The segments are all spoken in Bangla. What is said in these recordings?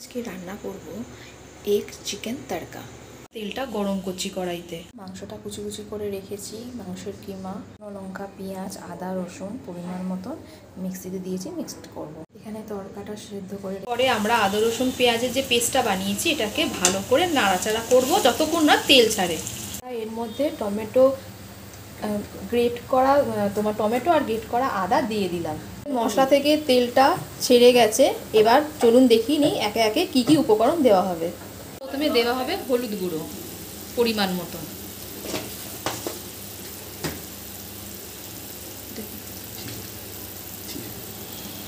আজকে রান্না করব এগ চিকেন তড়কা। তেলটা গরম করছি কড়াইতে। মাংসটা কুচি কুচি করে রেখেছি, মাংসের কিমা, লঙ্কা, পেঁয়াজ, আদা, রসুন পরিমাণ মতো মিক্সিতে দিয়েছি, মিক্সড করব। এখানে তড়কাটা সেদ্ধ করে পরে আমরা আদা রসুন পেঁয়াজের যে পেস্টটা বানিয়েছি এটাকে ভালো করে নাড়াচাড়া করব যতক্ষণ না তেল ছাড়ে। এর মধ্যে টমেটো আর গ্রেট করা আদা দিয়ে দিলাম। মশলা থেকে তেলটা ছেড়ে গেছে। এবার চলুন দেখিয়ে নিই একে একে কি কি উপকরণ দেওয়া হবে। প্রথমে দেওয়া হবে হলুদ গুঁড়ো পরিমাণ মতো,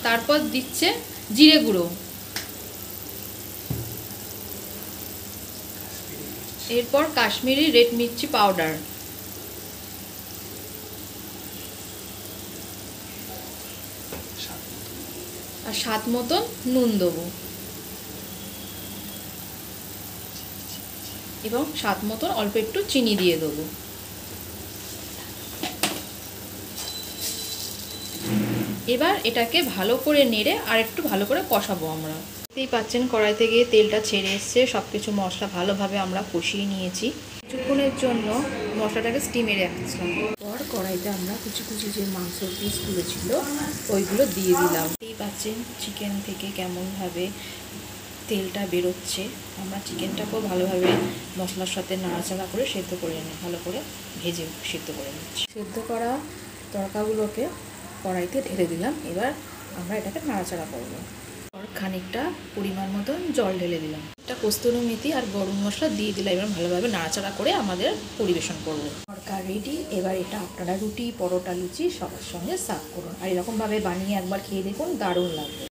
তারপর দিচ্ছে জিরে গুঁড়ো, এরপর কাশ্মীরি রেড মির্চি পাউডার, আর স্বাদ মতন নুন দেবো এবং স্বাদ মতন অল্প একটু চিনি দিয়ে দেবো। এবার এটাকে ভালো করে নেড়ে আর একটু ভালো করে কষাবো। আমরা দেখতেই পাচ্ছেন কড়াই থেকে তেলটা ছেড়ে এসছে, সব কিছু মশলা ভালোভাবে আমরা কষিয়ে নিয়েছি। কিছুক্ষণের জন্য মশলাটাকে স্টিমে রাখছিলাম। পর কড়াইতে আমরা কুচি কুচি যে মাংসের পিসগুলো ছিল ওইগুলো দিয়ে দিলাম। দেখতেই পাচ্ছেন চিকেন থেকে কেমনভাবে তেলটা বেরোচ্ছে। আমরা চিকেনটাকেও ভালোভাবে মশলার সাথে নাড়াচাড়া করে সেদ্ধ করে নিই, ভালো করে ভেজে সেদ্ধ করে নিচ্ছি। সেদ্ধ করা তড়কাগুলোকে কড়াইতে ঢেলে দিলাম। এবার আমরা এটাকে নাড়াচাড়া করবো। আর খানিকটা পরিমাণ মতো জল ঢেলে দিলাম, একটা কস্তুরি মেথি আর গরম মশলা দিয়ে দিলাম। এবার ভালোভাবে নাড়াচাড়া করে আমাদের পরিবেশন করবো। তড়কা রেডি। এবার এটা আপনারা রুটি, পরোটা, লুচি সবার সঙ্গে সার্ভ করুন। আর এরকমভাবে বানিয়ে একবার খেয়ে দেখুন, দারুণ লাগবে।